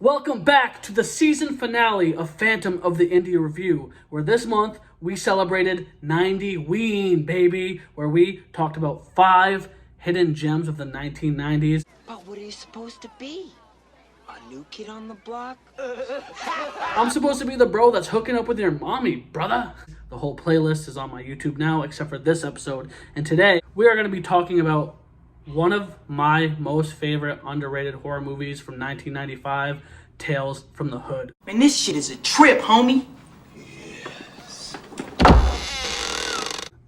Welcome back to the season finale of Phantom of the Indie Review, where this month we celebrated 90ween, baby, where we talked about 5 hidden gems of the 1990s. But what are you supposed to be? A new kid on the block? I'm supposed to be the bro that's hooking up with your mommy, brother. The whole playlist is on my YouTube now, except for this episode. And today, we are going to be talking about one of my most favorite underrated horror movies from 1995, Tales from the Hood. Man, this shit is a trip, homie.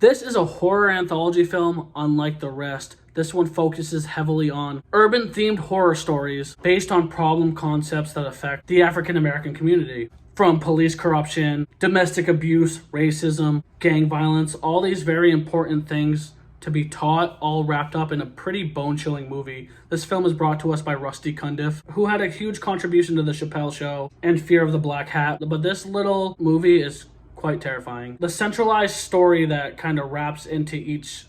This is a horror anthology film unlike the rest. This one focuses heavily on urban-themed horror stories based on problem concepts that affect the African American community. From police corruption, domestic abuse, racism, gang violence, all these very important things to be taught, all wrapped up in a pretty bone-chilling movie. This film is brought to us by Rusty Cundiff, who had a huge contribution to The Chappelle Show and Fear of the Black Hat, but this little movie is quite terrifying. The centralized story that kind of wraps into each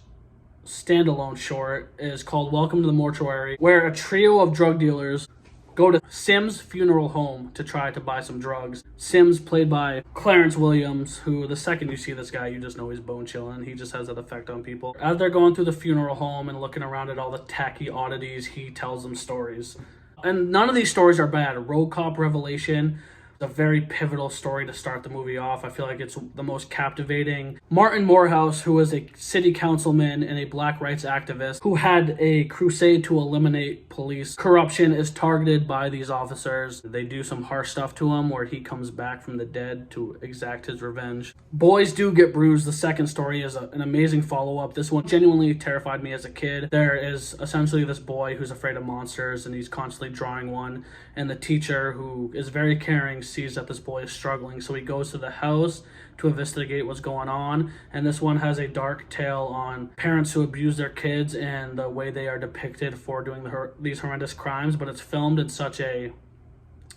standalone short is called Welcome to the Mortuary, where a trio of drug dealers go to Sim's funeral home to try to buy some drugs. Sim's played by Clarence Williams, who the second you see this guy, you just know he's bone chilling. He just has that effect on people. As they're going through the funeral home and looking around at all the tacky oddities, he tells them stories. And none of these stories are bad. Road Cop Revelation, a very pivotal story to start the movie off. I feel like it's the most captivating. Martin Morehouse, who was a city councilman and a black rights activist who had a crusade to eliminate police corruption, is targeted by these officers. They do some harsh stuff to him where he comes back from the dead to exact his revenge. Boys Do Get Bruised, the second story, is an amazing follow-up. This one genuinely terrified me as a kid. There is essentially this boy who's afraid of monsters and he's constantly drawing one, and the teacher, who is very caring, sees that this boy is struggling, so he goes to the house to investigate what's going on. And this one has a dark tale on parents who abuse their kids and the way they are depicted for doing these horrendous crimes, but it's filmed in such a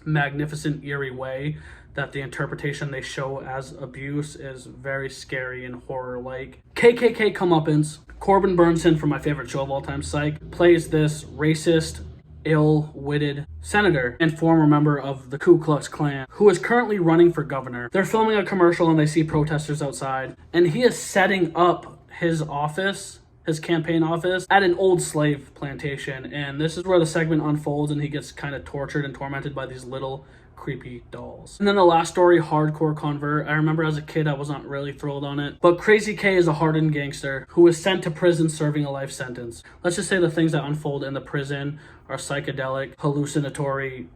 magnificent, eerie way that the interpretation they show as abuse is very scary and horror-like. KKK comeuppance. Corbin Burnson, from my favorite show of all time, Psych, plays this racist, ill-witted senator and former member of the Ku Klux Klan who is currently running for governor. They're filming a commercial and they see protesters outside, and he is setting up his office, his campaign office, at an old slave plantation. And this is where the segment unfolds and he gets kind of tortured and tormented by these little creepy dolls. And then the last story, Hardcore Convert. I remember as a kid I was not really thrilled on it, but Crazy K is a hardened gangster who is sent to prison serving a life sentence. Let's just say the things that unfold in the prison are psychedelic, hallucinatory,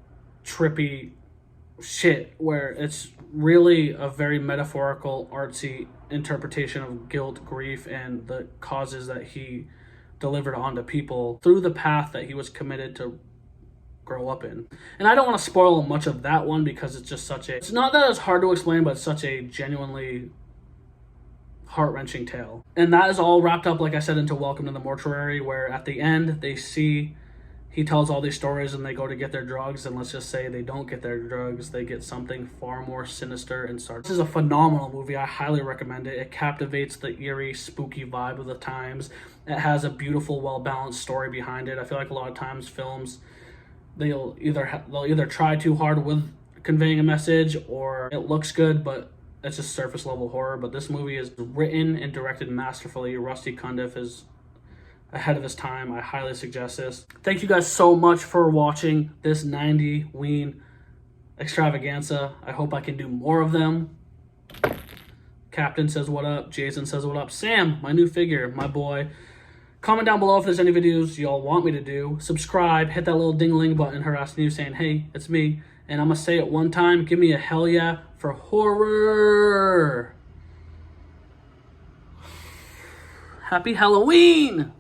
trippy shit, where it's really a very metaphorical, artsy interpretation of guilt, grief, and the causes that he delivered onto people through the path that he was committed to grow up in. And I don't want to spoil much of that one because it's just it's not that it's hard to explain, but it's such a genuinely heart-wrenching tale. And that is all wrapped up, like I said, into Welcome to the Mortuary, where at the end he tells all these stories and they go to get their drugs, and let's just say they don't get their drugs, they get something far more sinister and dark. This is a phenomenal movie. I highly recommend it. It captivates the eerie, spooky vibe of the times. It has a beautiful, well-balanced story behind it. I feel like a lot of times films, they'll either try too hard with conveying a message, or it looks good but it's just surface level horror. But this movie is written and directed masterfully. Rusty Cundiff is ahead of his time. I highly suggest this. Thank you guys so much for watching this 90ween extravaganza. I hope I can do more of them. Captain says what up. Jason says what up. Sam, my new figure, my boy. Comment down below if there's any videos y'all want me to do. Subscribe, hit that little ding-a-ling button harassing you saying, hey, it's me. And I'm going to say it one time. Give me a hell yeah for horror. Happy Halloween!